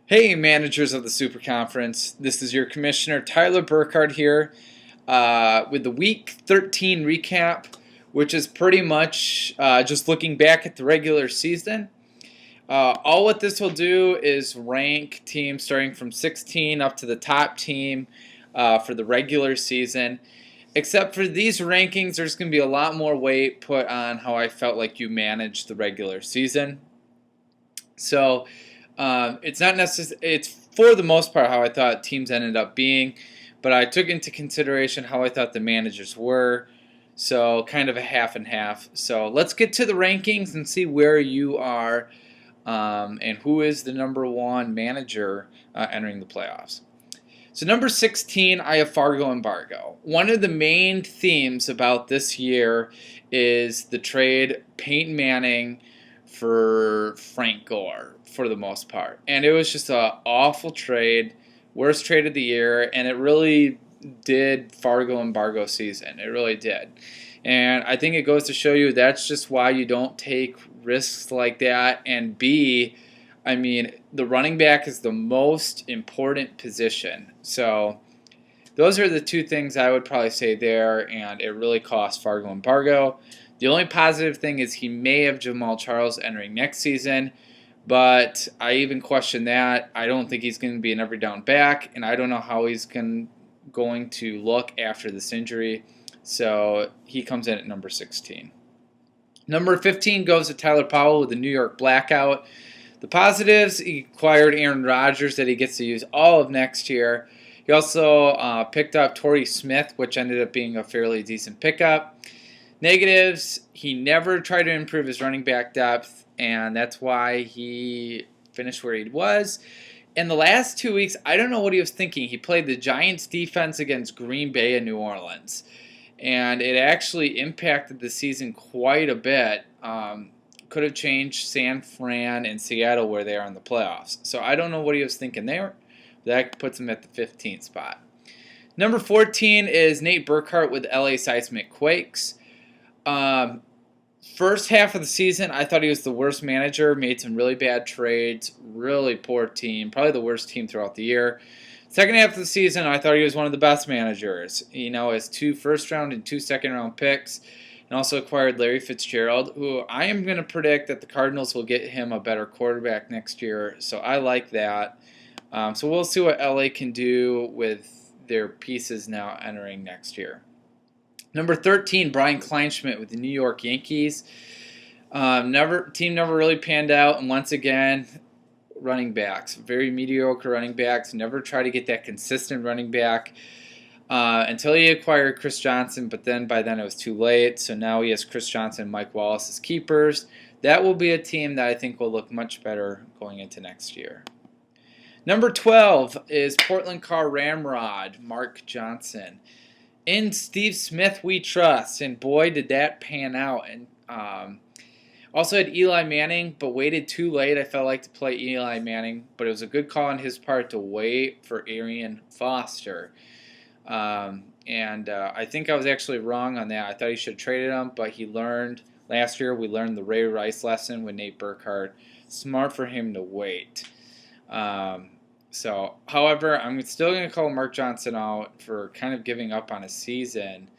Hey, managers of the Super Conference. This is your commissioner, Tyler Burkhardt, here with the Week 13 recap, which is pretty much just looking back at the regular season. All what this will do is rank teams starting from 16 up to the top team for the regular season. Except for these rankings, there's going to be a lot more weight put on how I felt like you managed the regular season. So it's not necessarily, it's for the most part how I thought teams ended up being, but I took into consideration how I thought the managers were. So kind of a half and half. So let's get to the rankings and see where you are and who is the number one manager entering the playoffs. So number 16, I have Fargo Embargo. One of the main themes about this year is the trade Peyton Manning for Frank Gore for the most part. And it was just an awful trade, worst trade of the year, and it really did Fargo Embargo season. It really did. And I think it goes to show you that's just why you don't take risks like that. And B, I mean, the running back is the most important position. So those are the two things I would probably say there, and it really cost Fargo Embargo. The only positive thing is he may have Jamal Charles entering next season, but I even question that. I don't think he's going to be an every down back, and I don't know how he's going to look after this injury. So he comes in at number 16. Number 15 goes to Tyler Powell with the New York Blackout. The positives, he acquired Aaron Rodgers that he gets to use all of next year. He also picked up Torrey Smith, which ended up being a fairly decent pickup. Negatives, he never tried to improve his running back depth, and that's why he finished where he was. In the last 2 weeks, I don't know what he was thinking. He played the Giants defense against Green Bay and New Orleans, and it actually impacted the season quite a bit. Could have changed San Fran and Seattle where they are in the playoffs. So I don't know what he was thinking there. That puts him at the 15th spot. Number 14 is Nate Burkhardt with LA Seismic Quakes. First half of the season, I thought he was the worst manager, made some really bad trades, really poor team, probably the worst team throughout the year. Second half of the season, I thought he was one of the best managers. You know, his 2 first-round and 2 second-round picks, and also acquired Larry Fitzgerald, who I am going to predict that the Cardinals will get him a better quarterback next year, so I like that. So we'll see what LA can do with their pieces now entering next year. Number 13, Brian Kleinschmidt with the New York Yankees. Team never really panned out, and once again, running backs, very mediocre running backs. Never try to get that consistent running back until he acquired Chris Johnson, but then by then it was too late. So now he has Chris Johnson and Mike Wallace as keepers. That will be a team that I think will look much better going into next year. Number 12 is Portland Car Ramrod, Mark Johnson. In Steve Smith we trust, and boy did that pan out. And also had Eli Manning, but waited too late. I felt like to play Eli Manning, but it was a good call on his part to wait for Arian Foster. I think I was actually wrong on that. I thought he should have traded him, but he learned last year. We learned the Ray Rice lesson with Nate Burkhardt. Smart for him to wait. However, I'm still going to call Mark Johnson out for kind of giving up on a season.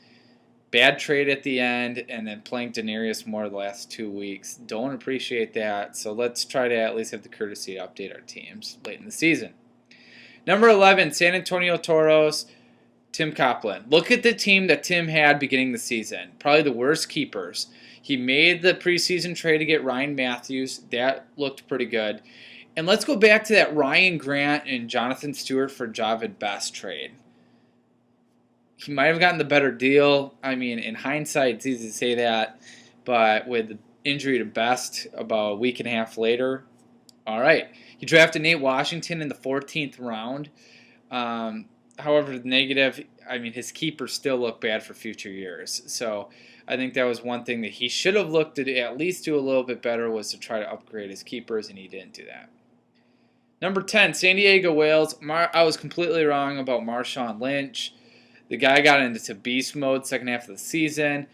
Bad trade at the end, and then playing Denarius Moore the last 2 weeks. Don't appreciate that, so let's try to at least have the courtesy to update our teams late in the season. Number 11, San Antonio Toros, Tim Copeland. Look at the team that Tim had beginning the season. Probably the worst keepers. He made the preseason trade to get Ryan Matthews. That looked pretty good. And let's go back to that Ryan Grant and Jonathan Stewart for Javid Best trade. He might have gotten the better deal. I mean, in hindsight, it's easy to say that. But with the injury to Best about a week and a half later, all right. He drafted Nate Washington in the 14th round. However, the negative, I mean, his keepers still look bad for future years. So I think that was one thing that he should have looked at least do a little bit better, was to try to upgrade his keepers, and he didn't do that. Number 10, San Diego Whales. I was completely wrong about Marshawn Lynch. The guy got into beast mode second half of the season.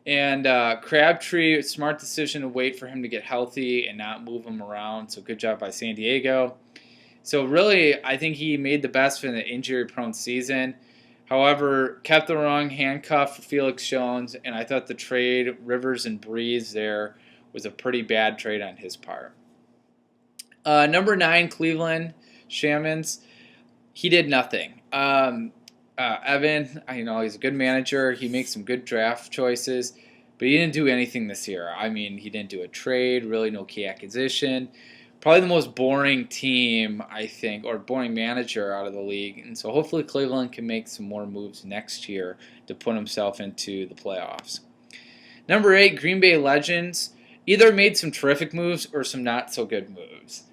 And Crabtree, smart decision to wait for him to get healthy and not move him around. So good job by San Diego. So really, I think he made the best for the injury-prone season. However, kept the wrong handcuff for Felix Jones, and I thought the trade Rivers and Breeze there was a pretty bad trade on his part. Number 9, Cleveland Shamans. He did nothing. Evan, I know he's a good manager. He makes some good draft choices, but he didn't do anything this year. I mean, he didn't do a trade, really no key acquisition. Probably the most boring team, I think, or boring manager out of the league. And so hopefully Cleveland can make some more moves next year to put himself into the playoffs. Number 8, Green Bay Legends. Either made some terrific moves or some not so good moves.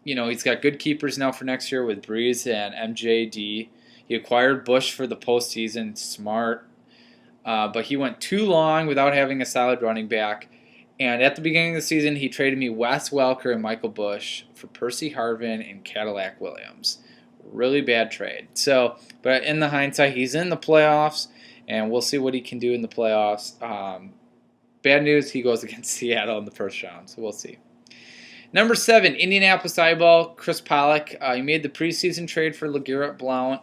He's got good keepers now for next year with Breeze and MJD. He acquired Bush for the postseason. Smart. But he went too long without having a solid running back. And at the beginning of the season, he traded me Wes Welker and Michael Bush for Percy Harvin and Cadillac Williams. Really bad trade. So, but in the hindsight, he's in the playoffs, and we'll see what he can do in the playoffs. Bad news, he goes against Seattle in the first round, so we'll see. Number 7, Indianapolis Eyeball, Chris Pollock. He made the preseason trade for LeGarrette Blount.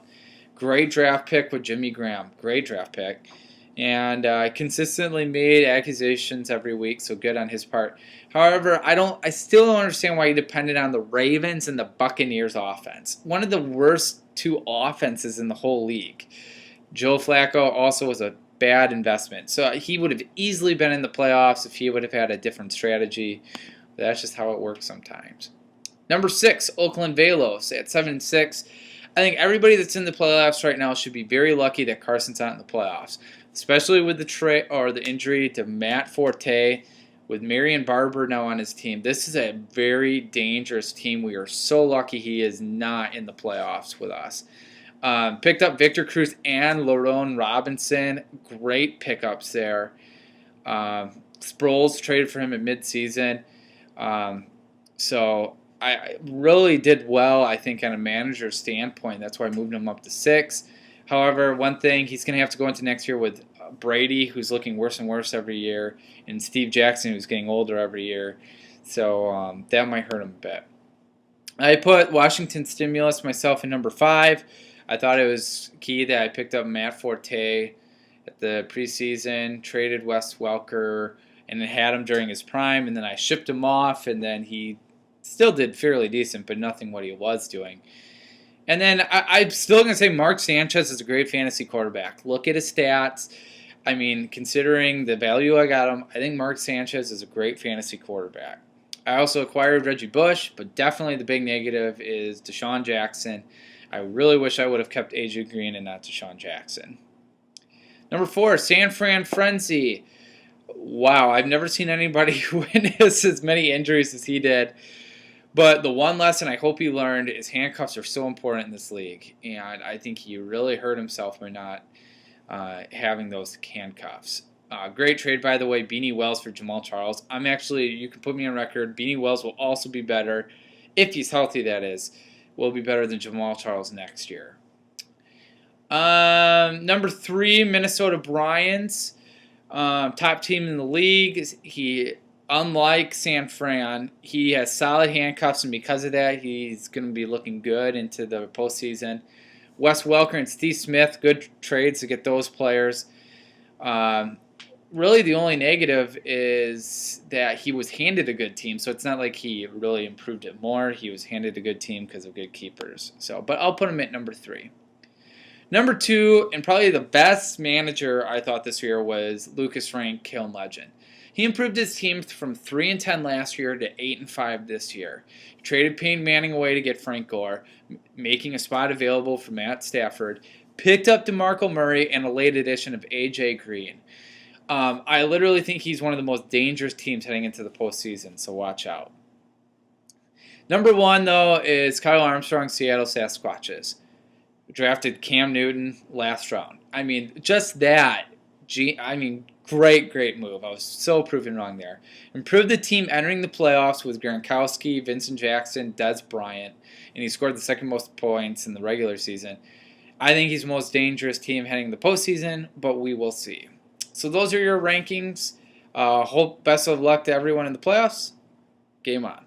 Great draft pick with Jimmy Graham. Great draft pick. And consistently made accusations every week, so good on his part. However, I still don't understand why he depended on the Ravens and the Buccaneers offense. One of the worst 2 offenses in the whole league. Joe Flacco also was a bad investment. So he would have easily been in the playoffs if he would have had a different strategy. But that's just how it works sometimes. Number 6, Oakland Velos at 7-6. I think everybody that's in the playoffs right now should be very lucky that Carson's not in the playoffs, especially with the injury to Matt Forte, with Marion Barber now on his team. This is a very dangerous team. We are so lucky he is not in the playoffs with us. Picked up Victor Cruz and Lerone Robinson. Great pickups there. Sproles traded for him at midseason. So I really did well, I think, on a manager standpoint. That's why I moved him up to 6. However, one thing, he's going to have to go into next year with Brady, who's looking worse and worse every year, and Steve Jackson, who's getting older every year. So that might hurt him a bit. I put Washington Stimulus myself in number 5. I thought it was key that I picked up Matt Forte at the preseason, traded Wes Welker, and then had him during his prime, and then I shipped him off, and then he still did fairly decent, but nothing what he was doing. And then I'm still going to say Mark Sanchez is a great fantasy quarterback. Look at his stats. I mean, considering the value I got him, I think Mark Sanchez is a great fantasy quarterback. I also acquired Reggie Bush, but definitely the big negative is Deshaun Jackson. I really wish I would have kept AJ Green and not Deshaun Jackson. Number 4, San Fran Frenzy. Wow, I've never seen anybody witness as many injuries as he did. But the one lesson I hope he learned is handcuffs are so important in this league. And I think he really hurt himself by not having those handcuffs. Great trade, by the way, Beanie Wells for Jamal Charles. You can put me on record, Beanie Wells will also be better, if he's healthy, that is, will be better than Jamal Charles next year. Number 3, Minnesota Bryans. Top team in the league. Unlike San Fran, he has solid handcuffs, and because of that, he's going to be looking good into the postseason. Wes Welker and Steve Smith, good trades to get those players. Really, the only negative is that he was handed a good team, so it's not like he really improved it more. He was handed a good team because of good keepers. But I'll put him at number 3. Number 2, and probably the best manager I thought this year, was Lucas Frank, Kiln Legend. He improved his team from 3-10 last year to 8-5 this year. He traded Peyton Manning away to get Frank Gore, making a spot available for Matt Stafford. Picked up DeMarco Murray and a late addition of A.J. Green. I literally think he's one of the most dangerous teams heading into the postseason, so watch out. Number 1, though, is Kyle Armstrong, Seattle Sasquatches. Drafted Cam Newton last round. I mean, just that. Great move. I was so proven wrong there. Improved the team entering the playoffs with Gronkowski, Vincent Jackson, Dez Bryant, and he scored the second most points in the regular season. I think he's the most dangerous team heading the postseason, but we will see. So those are your rankings. Best of luck to everyone in the playoffs. Game on.